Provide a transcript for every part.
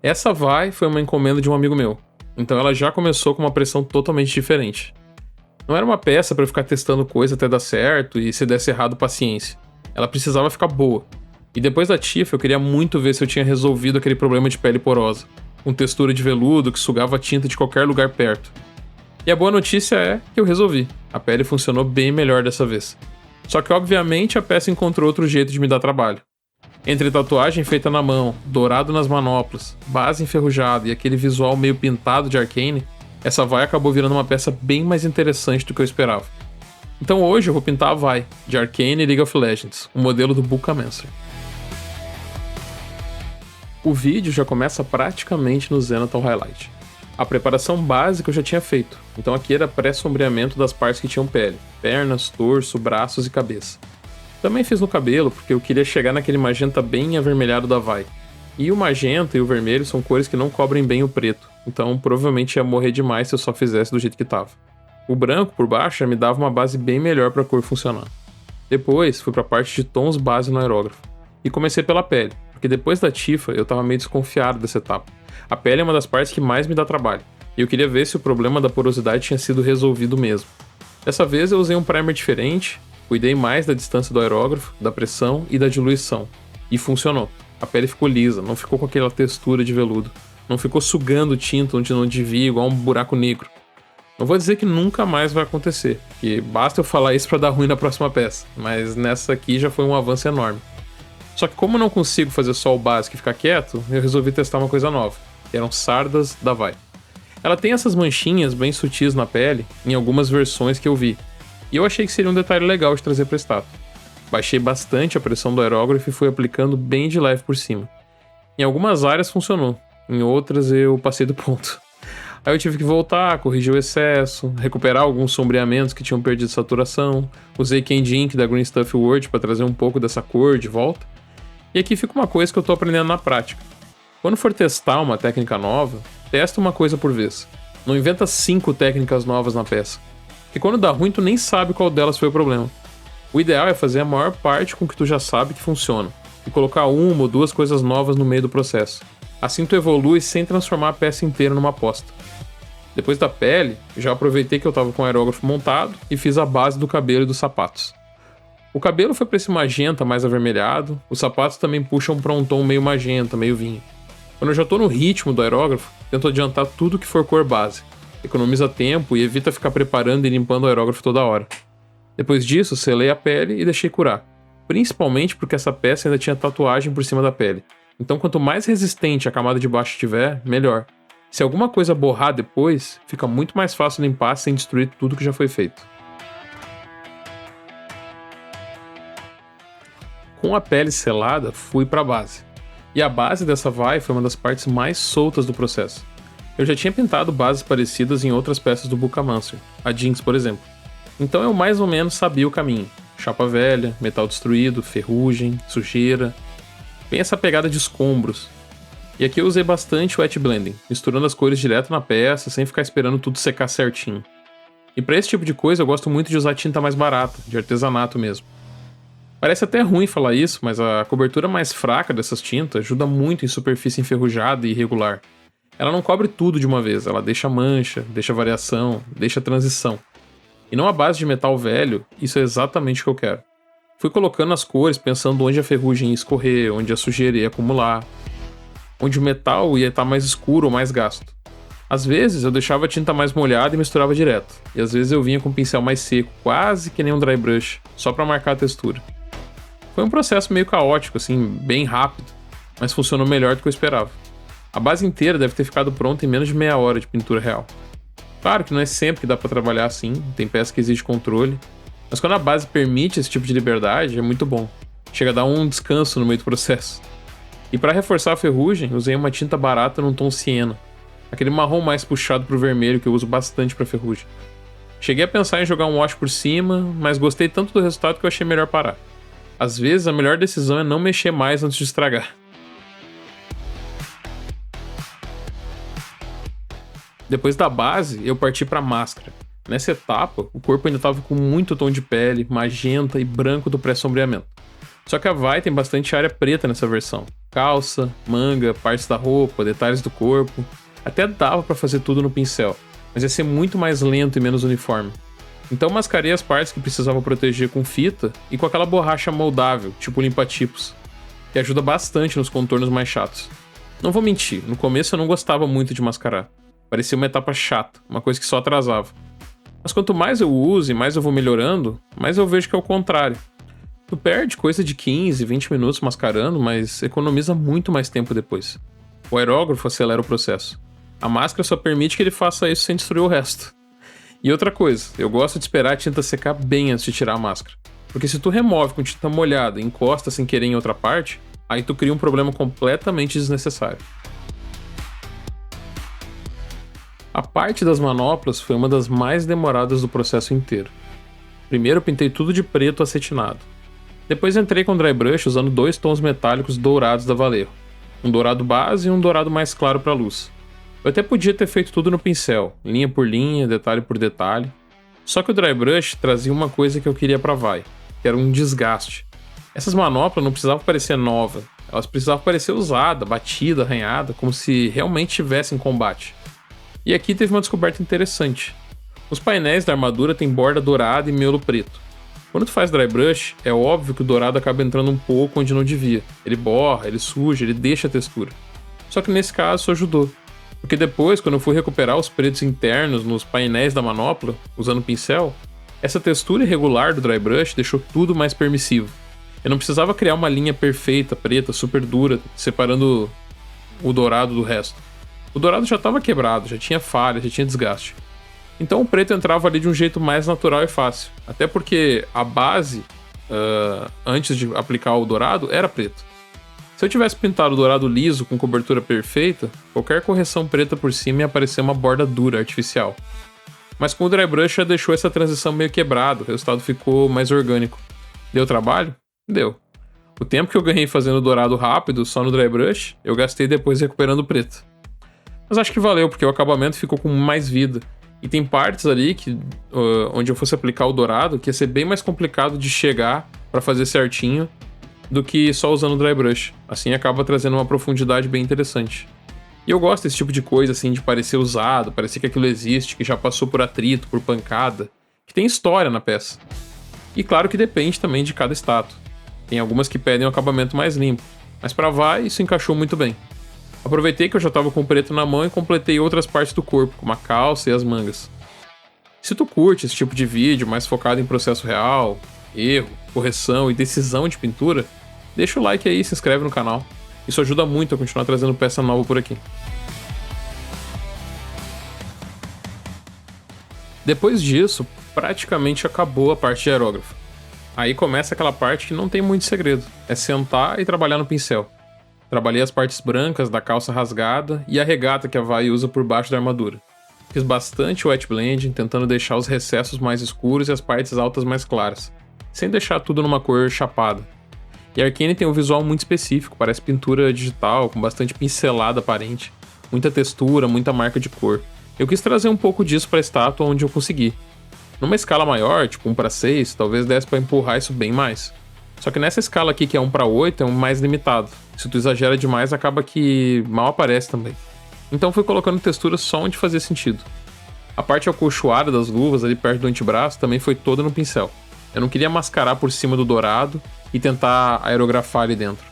Essa vai foi uma encomenda de um amigo meu, então ela já começou com uma pressão totalmente diferente. Não era uma peça pra eu ficar testando coisa até dar certo e se desse errado, paciência. Ela precisava ficar boa. E depois da Tifa eu queria muito ver se eu tinha resolvido aquele problema de pele porosa, com textura de veludo que sugava tinta de qualquer lugar perto. E a boa notícia é que eu resolvi. A pele funcionou bem melhor dessa vez. Só que obviamente a peça encontrou outro jeito de me dar trabalho. Entre tatuagem feita na mão, dourado nas manoplas, base enferrujada e aquele visual meio pintado de Arcane, essa vai acabou virando uma peça bem mais interessante do que eu esperava. Então hoje eu vou pintar a vai, de Arcane e League of Legends, o modelo do Bukkamancer. O vídeo já começa praticamente no Zenithal Highlight. A preparação básica eu já tinha feito, então aqui era pré-sombreamento das partes que tinham pele, pernas, torso, braços e cabeça. Também fiz no cabelo porque eu queria chegar naquele magenta bem avermelhado da vai. E o magenta e o vermelho são cores que não cobrem bem o preto, então provavelmente ia morrer demais se eu só fizesse do jeito que tava. O branco por baixo já me dava uma base bem melhor para a cor funcionar. Depois fui para a parte de tons base no aerógrafo. E comecei pela pele, porque depois da Tifa eu tava meio desconfiado dessa etapa. A pele é uma das partes que mais me dá trabalho, e eu queria ver se o problema da porosidade tinha sido resolvido mesmo. Dessa vez eu usei um primer diferente, cuidei mais da distância do aerógrafo, da pressão e da diluição. E funcionou. A pele ficou lisa, não ficou com aquela textura de veludo. Não ficou sugando tinta onde não devia, igual um buraco negro. Não vou dizer que nunca mais vai acontecer, que basta eu falar isso pra dar ruim na próxima peça, mas nessa aqui já foi um avanço enorme. Só que como eu não consigo fazer só o básico e ficar quieto, eu resolvi testar uma coisa nova, que eram sardas da vai. Ela tem essas manchinhas bem sutis na pele, em algumas versões que eu vi, e eu achei que seria um detalhe legal de trazer pra estátua. Baixei bastante a pressão do aerógrafo e fui aplicando bem de leve por cima. Em algumas áreas funcionou, em outras eu passei do ponto. Aí eu tive que voltar, corrigir o excesso, recuperar alguns sombreamentos que tinham perdido saturação, usei Candy Ink da Green Stuff World para trazer um pouco dessa cor de volta. E aqui fica uma coisa que eu tô aprendendo na prática. Quando for testar uma técnica nova, testa uma coisa por vez. Não inventa 5 técnicas novas na peça. Porque quando dá ruim, tu nem sabe qual delas foi o problema. O ideal é fazer a maior parte com o que tu já sabe que funciona, e colocar 1 ou 2 coisas novas no meio do processo. Assim tu evolui sem transformar a peça inteira numa aposta. Depois da pele, já aproveitei que eu tava com o aerógrafo montado e fiz a base do cabelo e dos sapatos. O cabelo foi para esse magenta mais avermelhado, os sapatos também puxam para um tom meio magenta, meio vinho. Quando eu já tô no ritmo do aerógrafo, tento adiantar tudo que for cor base. Economiza tempo e evita ficar preparando e limpando o aerógrafo toda hora. Depois disso, selei a pele e deixei curar. Principalmente porque essa peça ainda tinha tatuagem por cima da pele. Então quanto mais resistente a camada de baixo tiver, melhor. Se alguma coisa borrar depois, fica muito mais fácil limpar sem destruir tudo que já foi feito. Com a pele selada, fui para a base. E a base dessa vai foi uma das partes mais soltas do processo. Eu já tinha pintado bases parecidas em outras peças do Bukkamancer, a Jinx por exemplo. Então eu mais ou menos sabia o caminho. Chapa velha, metal destruído, ferrugem, sujeira. Bem essa pegada de escombros. E aqui eu usei bastante wet blending, misturando as cores direto na peça, sem ficar esperando tudo secar certinho. E para esse tipo de coisa eu gosto muito de usar tinta mais barata, de artesanato mesmo. Parece até ruim falar isso, mas a cobertura mais fraca dessas tintas ajuda muito em superfície enferrujada e irregular. Ela não cobre tudo de uma vez, ela deixa mancha, deixa variação, deixa transição. E numa base de metal velho, isso é exatamente o que eu quero. Fui colocando as cores pensando onde a ferrugem ia escorrer, onde a sujeira ia acumular, onde o metal ia estar mais escuro ou mais gasto. Às vezes eu deixava a tinta mais molhada e misturava direto, e às vezes eu vinha com o pincel mais seco, quase que nem um dry brush, só para marcar a textura. Foi um processo meio caótico, assim, bem rápido, mas funcionou melhor do que eu esperava. A base inteira deve ter ficado pronta em menos de meia hora de pintura real. Claro que não é sempre que dá para trabalhar assim, tem peça que exige controle, mas quando a base permite esse tipo de liberdade, é muito bom. Chega a dar um descanso no meio do processo. E para reforçar a ferrugem, usei uma tinta barata num tom siena, aquele marrom mais puxado pro vermelho que eu uso bastante para ferrugem. Cheguei a pensar em jogar um wash por cima, mas gostei tanto do resultado que eu achei melhor parar. Às vezes a melhor decisão é não mexer mais antes de estragar. Depois da base, eu parti para a máscara. Nessa etapa, o corpo ainda estava com muito tom de pele, magenta e branco do pré-sombreamento. Só que a vai tem bastante área preta nessa versão. Calça, manga, partes da roupa, detalhes do corpo. Até dava pra fazer tudo no pincel, mas ia ser muito mais lento e menos uniforme. Então mascarei as partes que precisava proteger com fita e com aquela borracha moldável, tipo limpa-tipos, que ajuda bastante nos contornos mais chatos. Não vou mentir, no começo eu não gostava muito de mascarar. Parecia uma etapa chata, uma coisa que só atrasava. Mas quanto mais eu uso e mais eu vou melhorando, mais eu vejo que é o contrário. Tu perde coisa de 15, 20 minutos mascarando, mas economiza muito mais tempo depois. O aerógrafo acelera o processo. A máscara só permite que ele faça isso sem destruir o resto. E outra coisa, eu gosto de esperar a tinta secar bem antes de tirar a máscara. Porque se tu remove com tinta molhada e encosta sem querer em outra parte, aí tu cria um problema completamente desnecessário. A parte das manoplas foi uma das mais demoradas do processo inteiro. Primeiro eu pintei tudo de preto acetinado. Depois entrei com dry brush usando 2 tons metálicos dourados da Vallejo. Um dourado base e um dourado mais claro para luz. Eu até podia ter feito tudo no pincel, linha por linha, detalhe por detalhe. Só que o dry brush trazia uma coisa que eu queria pra Vai, que era um desgaste. Essas manoplas não precisavam parecer nova, elas precisavam parecer usada, batida, arranhada, como se realmente estivesse em combate. E aqui teve uma descoberta interessante. Os painéis da armadura têm borda dourada e miolo preto. Quando tu faz dry brush, é óbvio que o dourado acaba entrando um pouco onde não devia. Ele borra, ele suja, ele deixa a textura. Só que nesse caso isso ajudou. Porque depois, quando eu fui recuperar os pretos internos nos painéis da manopla, usando o pincel, essa textura irregular do dry brush deixou tudo mais permissivo. Eu não precisava criar uma linha perfeita, preta, super dura, separando o dourado do resto. O dourado já estava quebrado, já tinha falha, já tinha desgaste. Então o preto entrava ali de um jeito mais natural e fácil. Até porque a base, antes de aplicar o dourado, era preto. Se eu tivesse pintado o dourado liso com cobertura perfeita, qualquer correção preta por cima ia aparecer uma borda dura, artificial. Mas com o dry brush já deixou essa transição meio quebrada, o resultado ficou mais orgânico. Deu trabalho? Deu. O tempo que eu ganhei fazendo dourado rápido, só no dry brush, eu gastei depois recuperando o preto. Mas acho que valeu, porque o acabamento ficou com mais vida. E tem partes ali que, onde eu fosse aplicar o dourado que ia ser bem mais complicado de chegar para fazer certinho do que só usando o dry brush. Assim acaba trazendo uma profundidade bem interessante. E eu gosto desse tipo de coisa, assim, de parecer usado, parecer que aquilo existe, que já passou por atrito, por pancada, que tem história na peça. E claro que depende também de cada estátua. Tem algumas que pedem um acabamento mais limpo, mas para Vai isso encaixou muito bem. Aproveitei que eu já estava com o preto na mão e completei outras partes do corpo, como a calça e as mangas. Se tu curte esse tipo de vídeo mais focado em processo real, erro, correção e decisão de pintura, deixa o like aí e se inscreve no canal. Isso ajuda muito a continuar trazendo peça nova por aqui. Depois disso, praticamente acabou a parte de aerógrafo. Aí começa aquela parte que não tem muito segredo, é sentar e trabalhar no pincel. Trabalhei as partes brancas da calça rasgada e a regata que a Vai usa por baixo da armadura. Fiz bastante wet blending, tentando deixar os recessos mais escuros e as partes altas mais claras, sem deixar tudo numa cor chapada. E a Arcane tem um visual muito específico, parece pintura digital, com bastante pincelada aparente, muita textura, muita marca de cor. Eu quis trazer um pouco disso para a estátua onde eu consegui. Numa escala maior, tipo 1:6, talvez desse para empurrar isso bem mais. Só que nessa escala aqui, que é 1:8, é um mais limitado. Se tu exagera demais, acaba que mal aparece também. Então fui colocando textura só onde fazia sentido. A parte acolchoada das luvas ali perto do antebraço também foi toda no pincel. Eu não queria mascarar por cima do dourado e tentar aerografar ali dentro.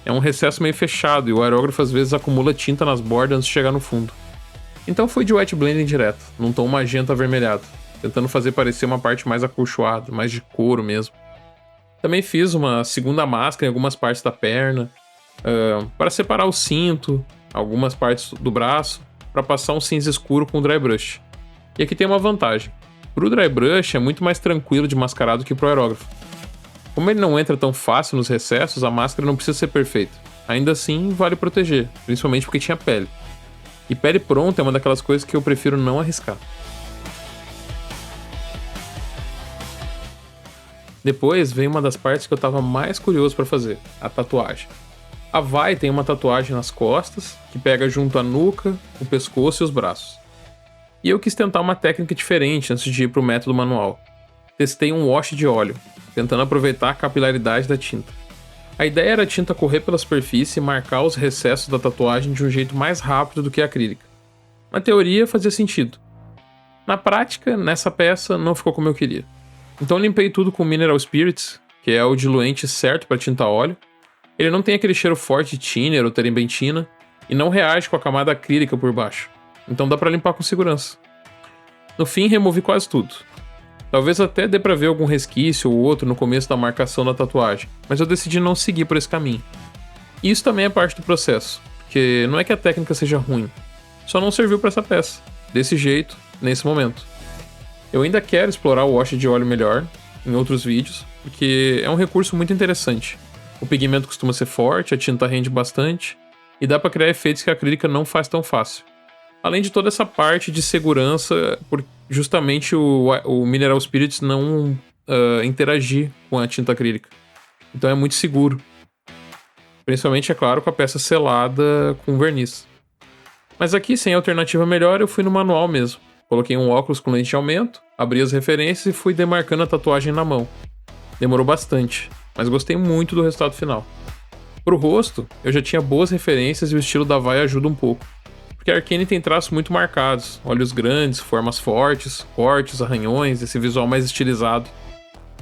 É um recesso meio fechado e o aerógrafo às vezes acumula tinta nas bordas antes de chegar no fundo. Então fui de wet blending direto, num tom magenta avermelhado, tentando fazer parecer uma parte mais acolchoada, mais de couro mesmo. Também fiz uma segunda máscara em algumas partes da perna, para separar o cinto, algumas partes do braço, para passar um cinza escuro com o dry brush. E aqui tem uma vantagem. Pro dry brush é muito mais tranquilo de mascarar do que pro aerógrafo. Como ele não entra tão fácil nos recessos, a máscara não precisa ser perfeita. Ainda assim, vale proteger, principalmente porque tinha pele. E pele pronta é uma daquelas coisas que eu prefiro não arriscar. Depois veio uma das partes que eu tava mais curioso para fazer, a tatuagem. A Vai tem uma tatuagem nas costas, que pega junto a nuca, o pescoço e os braços. E eu quis tentar uma técnica diferente antes de ir pro método manual. Testei um wash de óleo, tentando aproveitar a capilaridade da tinta. A ideia era a tinta correr pela superfície e marcar os recessos da tatuagem de um jeito mais rápido do que a acrílica. Na teoria fazia sentido. Na prática, nessa peça não ficou como eu queria. Então limpei tudo com Mineral Spirits, que é o diluente certo para tinta óleo. Ele não tem aquele cheiro forte de thinner ou terebentina e não reage com a camada acrílica por baixo. Então dá para limpar com segurança. No fim, removi quase tudo. Talvez até dê pra ver algum resquício ou outro no começo da marcação da tatuagem, mas eu decidi não seguir por esse caminho. E isso também é parte do processo, porque não é que a técnica seja ruim, só não serviu pra essa peça, desse jeito, nesse momento. Eu ainda quero explorar o wash de óleo melhor, em outros vídeos, porque é um recurso muito interessante. O pigmento costuma ser forte, a tinta rende bastante, e dá pra criar efeitos que a acrílica não faz tão fácil. Além de toda essa parte de segurança, por justamente o Mineral Spirits não interagir com a tinta acrílica. Então é muito seguro. Principalmente, é claro, com a peça selada com verniz. Mas aqui, sem alternativa melhor, eu fui no manual mesmo. Coloquei um óculos com lente de aumento, abri as referências e fui demarcando a tatuagem na mão. Demorou bastante, mas gostei muito do resultado final. Pro rosto, eu já tinha boas referências e o estilo da Vai ajuda um pouco. Porque a Arcane tem traços muito marcados, olhos grandes, formas fortes, cortes, arranhões, esse visual mais estilizado.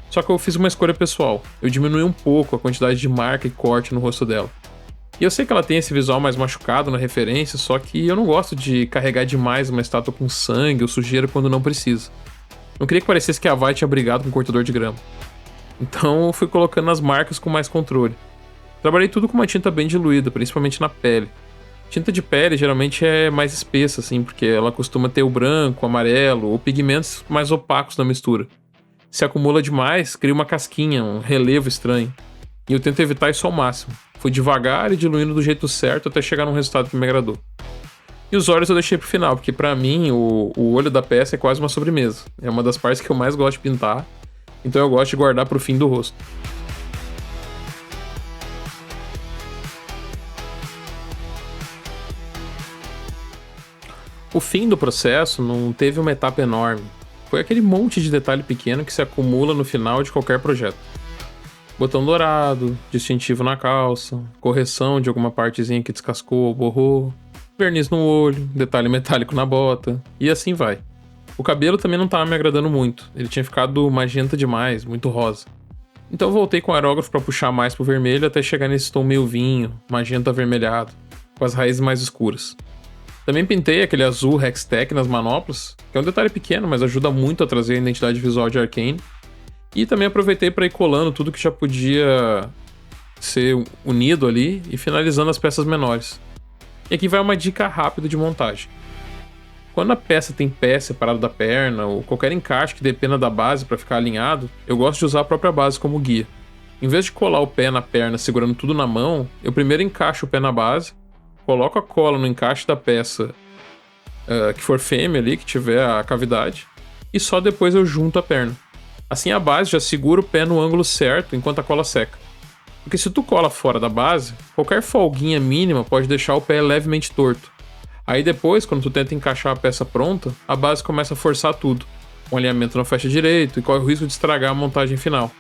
Só que eu fiz uma escolha pessoal, eu diminui um pouco a quantidade de marca e corte no rosto dela. E eu sei que ela tem esse visual mais machucado na referência, só que eu não gosto de carregar demais uma estátua com sangue ou sujeira quando não precisa. Não queria que parecesse que a Vai tinha brigado com um cortador de grama. Então eu fui colocando as marcas com mais controle. Trabalhei tudo com uma tinta bem diluída, principalmente na pele. Tinta de pele geralmente é mais espessa, assim, porque ela costuma ter o branco, o amarelo ou pigmentos mais opacos na mistura. Se acumula demais, cria uma casquinha, um relevo estranho. E eu tento evitar isso ao máximo. Fui devagar e diluindo do jeito certo até chegar num resultado que me agradou. E os olhos eu deixei pro final, porque pra mim o olho da peça é quase uma sobremesa. É uma das partes que eu mais gosto de pintar, então eu gosto de guardar pro fim do rosto. O fim do processo não teve uma etapa enorme. Foi aquele monte de detalhe pequeno que se acumula no final de qualquer projeto. Botão dourado, distintivo na calça, correção de alguma partezinha que descascou ou borrou, verniz no olho, detalhe metálico na bota, e assim vai. O cabelo também não estava me agradando muito, ele tinha ficado magenta demais, muito rosa. Então eu voltei com o aerógrafo para puxar mais pro vermelho até chegar nesse tom meio vinho, magenta avermelhado, com as raízes mais escuras. Também pintei aquele azul Hextech nas manoplas, que é um detalhe pequeno, mas ajuda muito a trazer a identidade visual de Arcane. E também aproveitei para ir colando tudo que já podia ser unido ali e finalizando as peças menores. E aqui vai uma dica rápida de montagem. Quando a peça tem pé separado da perna ou qualquer encaixe que dependa da base para ficar alinhado, eu gosto de usar a própria base como guia. Em vez de colar o pé na perna segurando tudo na mão, eu primeiro encaixo o pé na base, coloco a cola no encaixe da peça que for fêmea ali, que tiver a cavidade, e só depois eu junto a perna. Assim a base já segura o pé no ângulo certo enquanto a cola seca. Porque se tu cola fora da base, qualquer folguinha mínima pode deixar o pé levemente torto. Aí depois, quando tu tenta encaixar a peça pronta, a base começa a forçar tudo. O alinhamento não fecha direito e corre o risco de estragar a montagem final.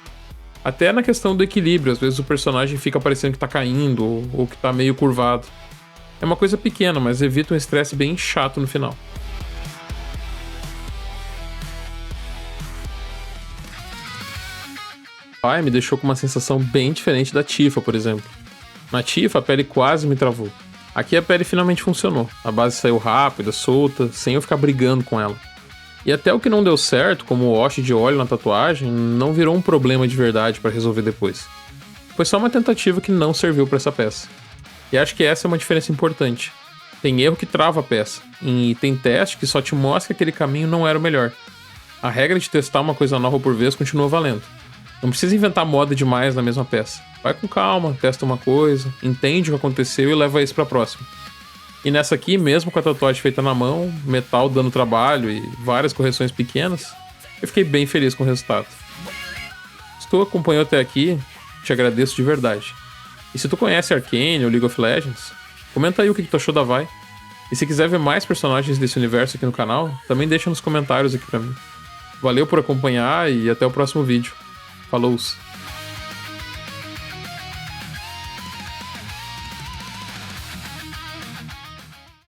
Até na questão do equilíbrio, às vezes o personagem fica parecendo que tá caindo ou que tá meio curvado. É uma coisa pequena, mas evita um estresse bem chato no final. Pai me deixou com uma sensação bem diferente da Tifa, por exemplo. Na Tifa, a pele quase me travou. Aqui a pele finalmente funcionou. A base saiu rápida, solta, sem eu ficar brigando com ela. E até o que não deu certo, como o wash de óleo na tatuagem, não virou um problema de verdade para resolver depois. Foi só uma tentativa que não serviu para essa peça. E acho que essa é uma diferença importante. Tem erro que trava a peça, e tem teste que só te mostra que aquele caminho não era o melhor. A regra de testar uma coisa nova por vez continua valendo. Não precisa inventar moda demais na mesma peça. Vai com calma, testa uma coisa, entende o que aconteceu e leva isso pra próxima. E nessa aqui, mesmo com a tatuagem feita na mão, metal dando trabalho e várias correções pequenas, eu fiquei bem feliz com o resultado. Se tu acompanhou até aqui, te agradeço de verdade. E se tu conhece Arcane ou League of Legends, comenta aí o que tu achou da Vai. E se quiser ver mais personagens desse universo aqui no canal, também deixa nos comentários aqui pra mim. Valeu por acompanhar e até o próximo vídeo. Falou!